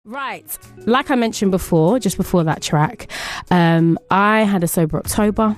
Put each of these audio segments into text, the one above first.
Right, like I mentioned before, just before that track, I had a sober October,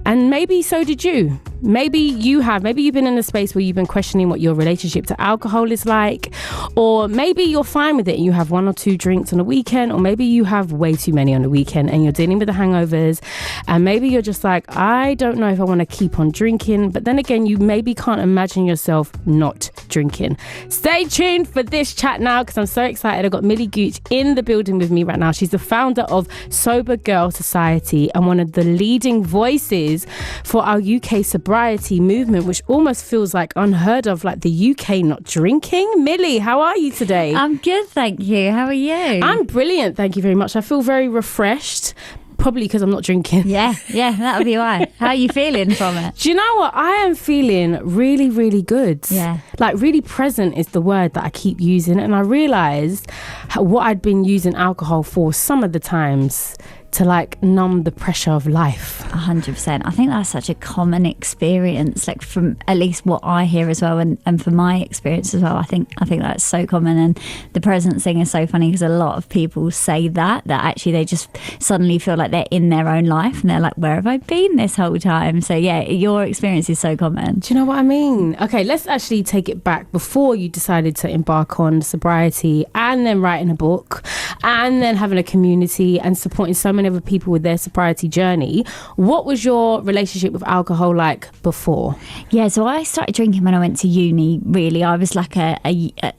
and maybe so did you. Maybe you've been in a space where you've been questioning what your relationship to alcohol is like, or maybe you're fine with it and you have 1 or 2 drinks on a weekend, or maybe you have way too many on the weekend and you're dealing with the hangovers, and maybe you're just like, I don't know if I want to keep on drinking, but then again, you maybe can't imagine yourself not drinking. Stay tuned for this chat now, because I'm so excited. I've got Millie Gooch in the building with me right now. She's the founder of Sober Girl Society and one of the leading voices for our UK sobriety movement, which almost feels like unheard of, like the UK not drinking. Millie, how are you today? I'm good, thank you. How are you? I'm brilliant, thank you very much. I feel very refreshed. Probably because I'm not drinking. Yeah, that'll be why. How are you feeling from it? Do you know what? I am feeling really, really good. Yeah. Like really present is the word that I keep using. And I realised what I'd been using alcohol for some of the times to like numb the pressure of life. 100%. I think that's such a common experience, like from at least what I hear as well, and from my experience as well. I think that's so common, and the presence thing is so funny because a lot of people say that actually they just suddenly feel like they're in their own life and they're like, where have I been this whole time? So yeah, your experience is so common. Do you know what I mean? Okay, let's actually take it back before you decided to embark on sobriety and then writing a book and then having a community and supporting so many other people with their sobriety journey. What was your relationship with alcohol like before? Yeah, so I started drinking when I went to uni, really. I was like a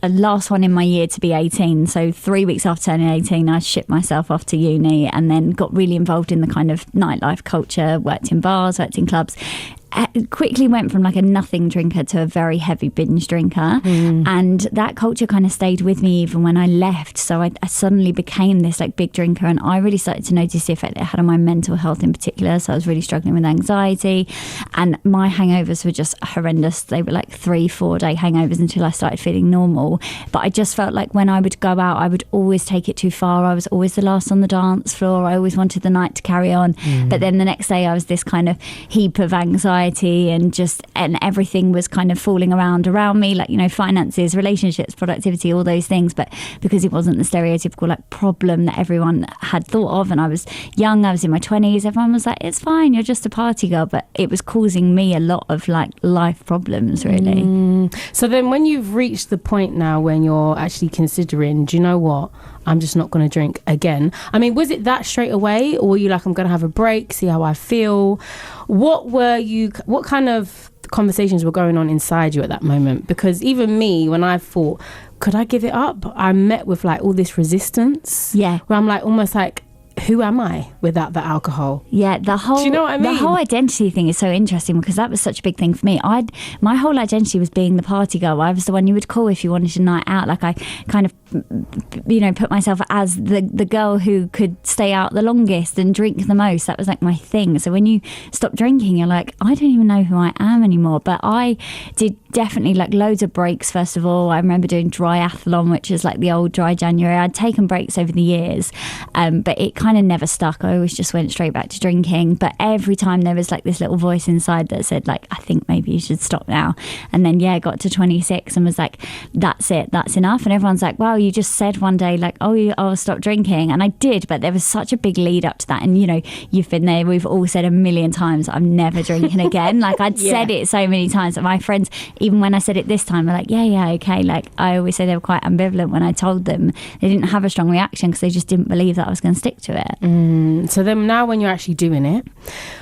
last one in my year to be 18. So 3 weeks after turning 18, I shipped myself off to uni and then got really involved in the kind of nightlife culture, worked in bars, worked in clubs. Quickly went from like a nothing drinker to a very heavy binge drinker, and that culture kind of stayed with me even when I left. So I suddenly became this like big drinker, and I really started to notice the effect it had on my mental health in particular. So I was really struggling with anxiety, and my hangovers were just horrendous. They were like 3-4 day hangovers until I started feeling normal. But I just felt like when I would go out, I would always take it too far. I was always the last on the dance floor. I always wanted the night to carry on, but then the next day I was this kind of heap of anxiety, and everything was kind of falling around me, like, you know, finances, relationships, productivity, all those things. But because it wasn't the stereotypical like problem that everyone had thought of, and I was young, I was in my 20s, everyone was like, it's fine, you're just a party girl. But it was causing me a lot of like life problems, really. So then when you've reached the point now when you're actually considering, do you know what, I'm just not going to drink again. I mean, was it that straight away, or were you like, I'm going to have a break, see how I feel? What kind of conversations were going on inside you at that moment? Because even me, when I thought, could I give it up? I met with like all this resistance. Yeah. Where I'm like, almost like, who am I without the alcohol? Yeah, Do you know what I mean? The whole identity thing is so interesting because that was such a big thing for me. My whole identity was being the party girl. I was the one you would call if you wanted a night out. Like I kind of, you know, put myself as the girl who could stay out the longest and drink the most. That was like my thing. So when you stop drinking, you're like, I don't even know who I am anymore. But I did definitely like loads of breaks. First of all, I remember doing triathlon, which is like the old dry January. I'd taken breaks over the years, but it kind of never stuck. I always just went straight back to drinking. But every time there was like this little voice inside that said like, I think maybe you should stop now. And then I got to 26 and was like, that's it, that's enough. And everyone's like, wow, you just said one day like, I'll stop drinking. And I did, but there was such a big lead up to that. And you know, you've been there, we've all said a million times, I'm never drinking again. Like I'd said it so many times that my friends, even when I said it this time, were like, yeah, okay. Like I always say they were quite ambivalent when I told them. They didn't have a strong reaction because they just didn't believe that I was going to stick to it. So then now when you're actually doing it,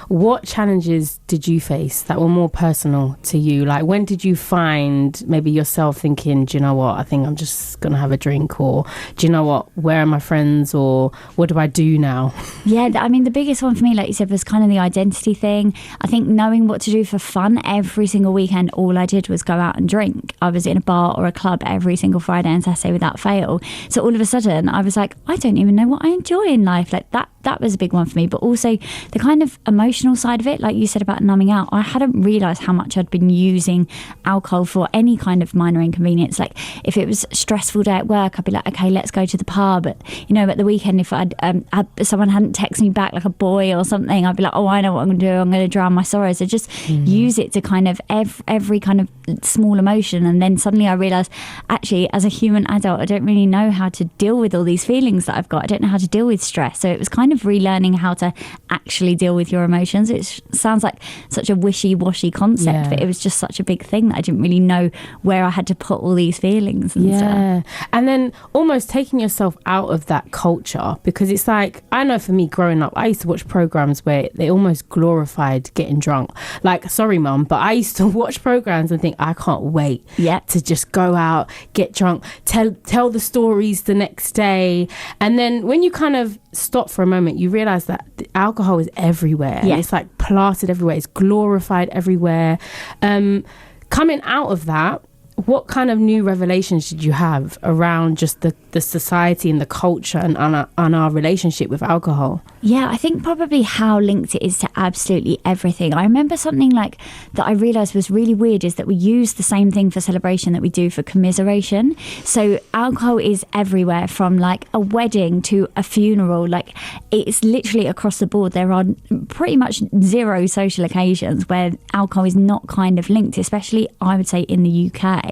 what challenges did you face that were more personal to you? Like when did you find maybe yourself thinking, do you know what, I think I'm just going to have a drink, or do you know what, where are my friends, or what do I do now? Yeah, I mean the biggest one for me, like you said, was kind of the identity thing. I think knowing what to do for fun. Every single weekend all I did was go out and drink. I was in a bar or a club every single Friday and Saturday without fail. So all of a sudden I was like, I don't even know what I enjoy in life. Like that was a big one for me. But also the kind of emotional emotional side of it, like you said about numbing out, I hadn't realised how much I'd been using alcohol for any kind of minor inconvenience. Like if it was a stressful day at work, I'd be like, okay, let's go to the pub. But at the weekend, if someone hadn't texted me back, like a boy or something, I'd be like, oh, I know what I'm going to do. I'm going to drown my sorrows. So just use it to kind of every kind of small emotion. And then suddenly I realised, actually, as a human adult, I don't really know how to deal with all these feelings that I've got. I don't know how to deal with stress. So it was kind of relearning how to actually deal with your emotions. It sounds like such a wishy-washy concept, but it was just such a big thing that I didn't really know where I had to put all these feelings and stuff. And then almost taking yourself out of that culture, because it's like, I know for me growing up, I used to watch programs where they almost glorified getting drunk. Like, sorry mum, but I used to watch programs and think, I can't wait to just go out, get drunk, tell the stories the next day. And then when you kind of stop for a moment, you realize that the alcohol is everywhere. And it's like plastered everywhere, it's glorified everywhere. Coming out of that, what kind of new revelations did you have around just the society and the culture and on our relationship with alcohol? Yeah, I think probably how linked it is to absolutely everything. I remember something like that I realised was really weird is that we use the same thing for celebration that we do for commiseration. So alcohol is everywhere, from like a wedding to a funeral. Like it's literally across the board. There are pretty much zero social occasions where alcohol is not kind of linked, especially I would say in the UK.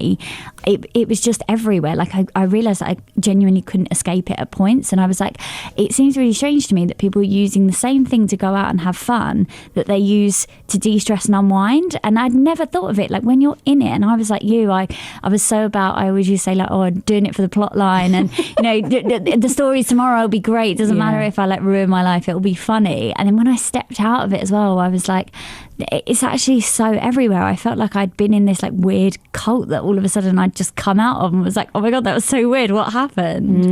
It was just everywhere. Like I realised that I genuinely couldn't escape it at points, and I was like, it seems really strange to me that people are using the same thing to go out and have fun that they use to de-stress and unwind. And I'd never thought of it like when you're in it. And I was like I was so about, I always used to say like, oh, I'm doing it for the plot line, and the stories tomorrow will be great, doesn't matter if I like ruin my life, it'll be funny. And then when I stepped out of it as well, I was like, it's actually so everywhere. I felt like I'd been in this like weird cult that all of a sudden I'd just come out of, and was like, oh my god, that was so weird, what happened?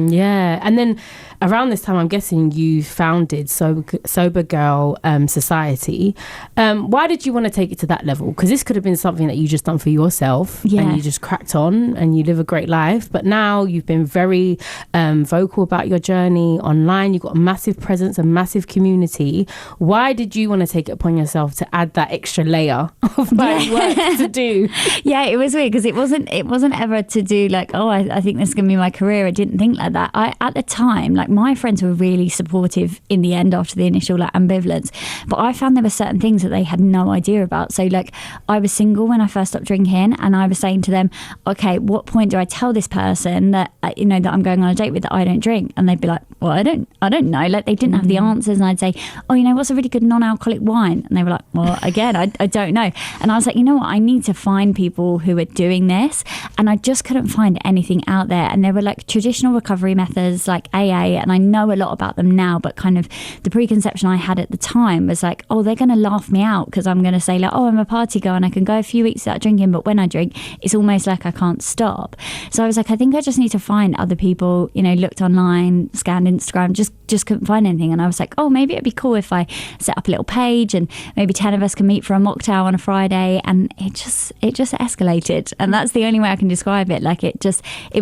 And then around this time, I'm guessing you founded Sober Girl Society. Why did you want to take it to that level? Because this could have been something that you just done for yourself and you just cracked on and you live a great life, but now you've been very vocal about your journey online. You've got a massive presence, a massive community. Why did you want to take it upon yourself to add that extra layer of work to do? Yeah, it was weird because it wasn't ever to do like, oh, I think this is going to be my career. I didn't think like that. At the time, like my friends were really supportive in the end after the initial like ambivalence, but I found there were certain things that they had no idea about. So like I was single when I first stopped drinking, and I was saying to them, okay, what point do I tell this person that that I'm going on a date with that I don't drink? And they'd be like, well, I don't know. Like they didn't have the answers, and I'd say, oh, what's a really good non-alcoholic wine? And they were like, well, again, I don't know. And I was like, you know what, I need to find people who are doing this, and I just couldn't find anything out there. And there were like traditional recovery methods like AA, and I know a lot about them now, but kind of the preconception I had at the time was like, oh, they're going to laugh me out because I'm going to say like, oh, I'm a party girl and I can go a few weeks without drinking, but when I drink, it's almost like I can't stop. So I was like, I think I just need to find other people. Looked online, scanned Instagram, just couldn't find anything. And I was like, oh, maybe it'd be cool if I set up a little page and maybe 10 of us can meet for a mocktail on a Friday. And it just escalated, and that's the only way I can describe it. Like it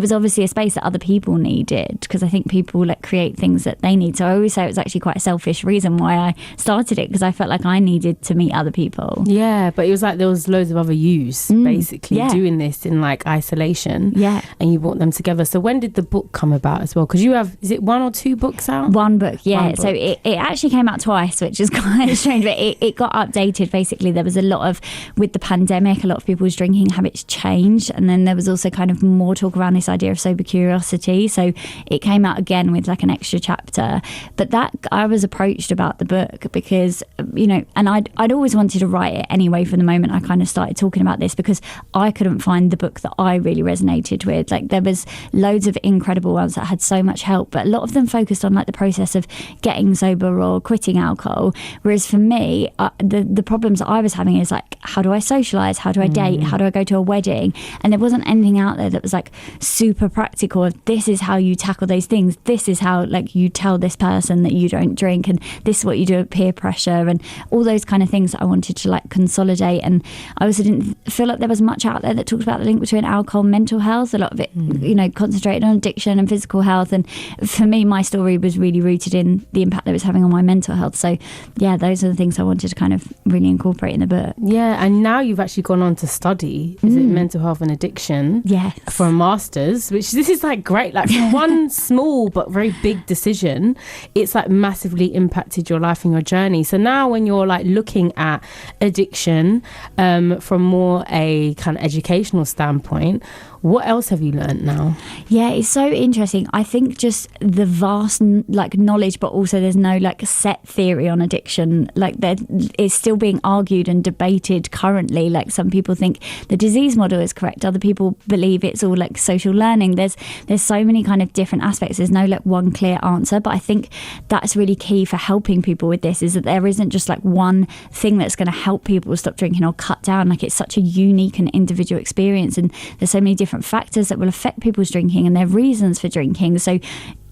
was obviously a space that other people needed, because I think people like create things that they need. So I always say it was actually quite a selfish reason why I started it, because I felt like I needed to meet other people. Yeah, but it was like there was loads of other yous basically doing this in like isolation. Yeah, and you brought them together. So when did the book come about as well? Because you have, is it 1 or 2 books out? One book, yeah. One book. So it actually came out twice, which is quite strange, but it got updated. Basically, there was a lot of, with the pandemic, a lot of people's drinking habits changed, and then there was also kind of more talk around this idea of sober curiosity. So it came out again with like an extra chapter. But that I was approached about the book because and I'd always wanted to write it anyway from the moment I kind of started talking about this, because I couldn't find the book that I really resonated with. Like there was loads of incredible ones that had so much help, but a lot of them focused on like the process of getting sober or quitting alcohol, whereas for me the problems that I was having is like, how do I socialise, how do I date, how do I go to a wedding? And there wasn't anything out there that was like super practical of, this is how you tackle those things, this is out, like you tell this person that you don't drink, and this is what you do with peer pressure, and all those kind of things that I wanted to like consolidate. And I also didn't feel like there was much out there that talked about the link between alcohol and mental health. A lot of it, you know, concentrated on addiction and physical health. And for me, my story was really rooted in the impact that it was having on my mental health. So yeah, those are the things I wanted to kind of really incorporate in the book. Yeah, and now you've actually gone on to study, is it mental health and addiction? Yes. For a master's, which this is like great. Like from one small but very big decision, it's like massively impacted your life and your journey. So now when you're like looking at addiction from more a kind of educational standpoint, what else have you learned now? Yeah, it's so interesting. I think just the vast like knowledge, but also there's no like set theory on addiction. Like there is still being argued and debated currently. Like some people think the disease model is correct. Other people believe it's all like social learning. There's so many kind of different aspects. There's no like one clear answer. But I think that's really key for helping people with this, is that there isn't just like one thing that's going to help people stop drinking or cut down. Like it's such a unique and individual experience, and there's so many different factors that will affect people's drinking and their reasons for drinking. So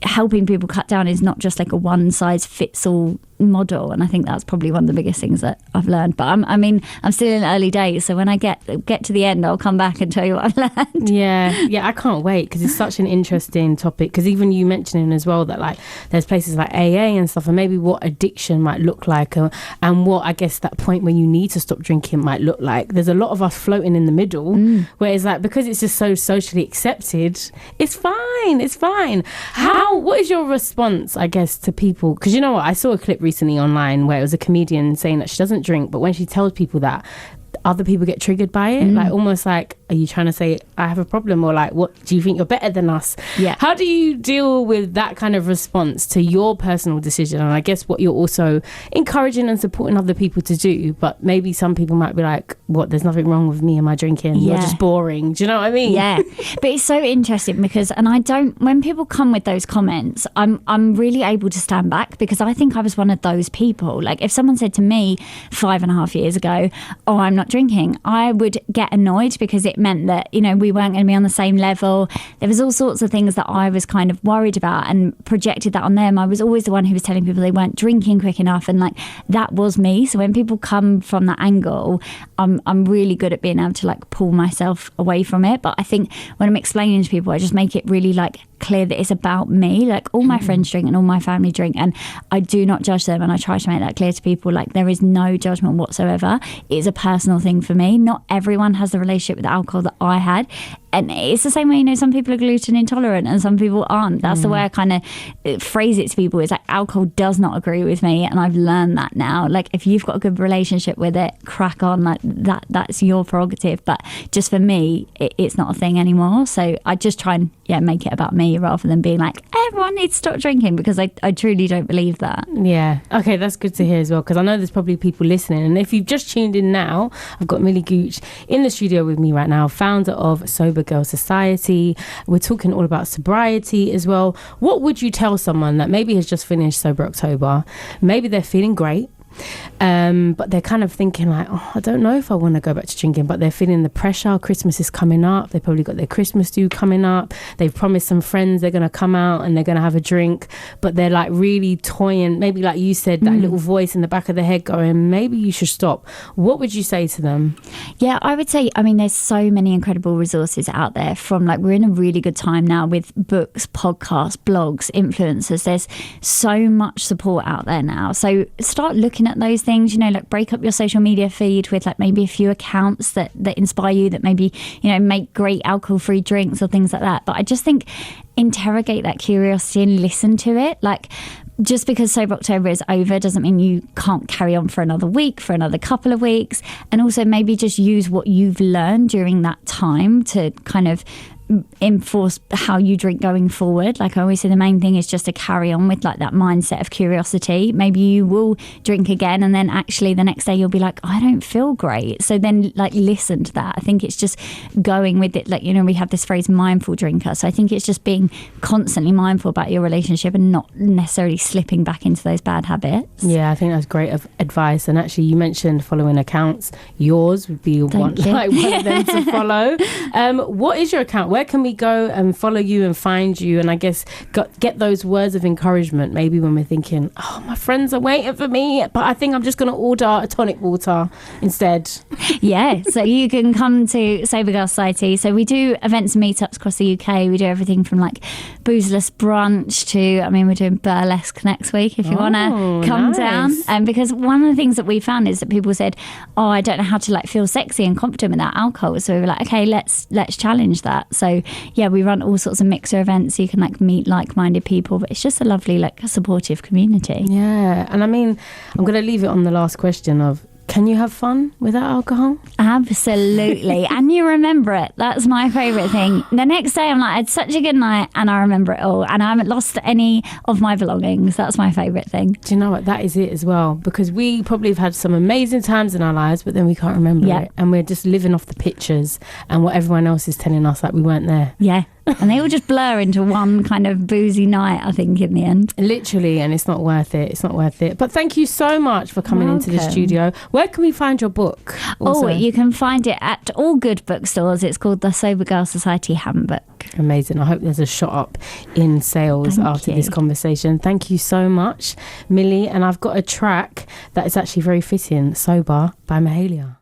helping people cut down is not just like a one size fits all model, and I think that's probably one of the biggest things that I've learned. But I'm still in early days, so when I get to the end, I'll come back and tell you what I've learned. Yeah, I can't wait, because it's such an interesting topic. Because even you mentioning as well that like there's places like AA and stuff, and maybe what addiction might look like, and what I guess that point when you need to stop drinking might look like. There's a lot of us floating in the middle, where it's like, because it's just so socially accepted, it's fine. What is your response, I guess, to people? Because you know what, I saw a clip recently online where it was a comedian saying that she doesn't drink, but when she tells people that, other people get triggered by it, like almost like, are you trying to say I have a problem, or like, what do you think you're better than us? Yeah. How do you deal with that kind of response to your personal decision? And I guess what you're also encouraging and supporting other people to do, but maybe some people might be like, what, there's nothing wrong with me and my drinking, you're just boring. Do you know what I mean? Yeah. But it's so interesting because, and when people come with those comments, I'm really able to stand back, because I think I was one of those people. Like if someone said to me 5.5 years ago, oh, I'm not drinking, I would get annoyed, because it meant that, you know, we weren't going to be on the same level. There was all sorts of things that I was kind of worried about and projected that on them. I was always the one who was telling people they weren't drinking quick enough, and like that was me. So when people come from that angle, I'm really good at being able to like pull myself away from it. But I think when I'm explaining to people, I just make it really like clear that it's about me. Like all my friends drink and all my family drink, and I do not judge them, and I try to make that clear to people. Like there is no judgment whatsoever. It's a personal thing for me. Not everyone has the relationship with alcohol that I had, and it's the same way, you know, some people are gluten intolerant and some people aren't. That's the way I kind of phrase it to people. It's like, alcohol does not agree with me, and I've learned that now. Like if you've got a good relationship with it, crack on. Like that's your prerogative, but just for me, it's not a thing anymore. So I just try and make it about me, rather than being like, everyone needs to stop drinking, because I truly don't believe that. Yeah. Okay, that's good to hear as well, because I know there's probably people listening, and if you've just tuned in now, I've got Millie Gooch in the studio with me right now, founder of Sober Girl Society. We're talking all about sobriety as well. What would you tell someone that maybe has just finished Sober October? Maybe they're feeling great, but they're kind of thinking like, oh, I don't know if I want to go back to drinking, but they're feeling the pressure. Christmas is coming up. They've probably got their Christmas do coming up. They've promised some friends they're going to come out and they're going to have a drink, but they're like really toying, maybe like you said, that little voice in the back of their head going, maybe you should stop. What would you say to them? Yeah, I would say, I mean, there's so many incredible resources out there. From like, we're in a really good time now with books, podcasts, blogs, influencers. There's so much support out there now. So start looking at those things, you know, like break up your social media feed with like maybe a few accounts that inspire you, that maybe, you know, make great alcohol-free drinks or things like that. But I just think interrogate that curiosity and listen to it. Like, just because Sober October is over doesn't mean you can't carry on for another week, for another couple of weeks. And also maybe just use what you've learned during that time to kind of enforce how you drink going forward. Like I always say, the main thing is just to carry on with like that mindset of curiosity. Maybe you will drink again, and then actually the next day you'll be like, I don't feel great. So then like listen to that. I think it's just going with it. Like, you know, we have this phrase mindful drinker. So I think it's just being constantly mindful about your relationship and not necessarily slipping back into those bad habits. Yeah, I think that's great advice. And actually you mentioned following accounts. Yours would be one of them to follow. What is your account? where can we go and follow you and find you, and I guess get those words of encouragement maybe when we're thinking, oh, my friends are waiting for me, but I think I'm just going to order a tonic water instead? Yeah, so you can come to Sober Girl Society. So we do events and meetups across the UK. We do everything from like boozeless brunch to, I mean, we're doing burlesque next week if you want to come down. Because one of the things that we found is that people said, oh, I don't know how to like feel sexy and confident without alcohol. So we were like, okay, let's challenge that. So yeah, we run all sorts of mixer events so you can like meet like-minded people, but it's just a lovely like supportive community. Yeah, and I mean, I'm going to leave it on the last question of, can you have fun without alcohol? Absolutely. And you remember it. That's my favourite thing. The next day I'm like, I had such a good night and I remember it all and I haven't lost any of my belongings. That's my favourite thing. Do you know what? That is it as well, because we probably have had some amazing times in our lives, but then we can't remember it, and we're just living off the pictures and what everyone else is telling us like we weren't there. Yeah. And they all just blur into one kind of boozy night, I think, in the end. Literally, and it's not worth it. It's not worth it. But thank you so much for coming into the studio. Where can we find your book? Also? Oh, you can find it at all good bookstores. It's called The Sober Girl Society Handbook. Amazing. I hope there's a shot up in sales after this conversation. Thank you so much, Millie. And I've got a track that is actually very fitting, Sober by Mahalia.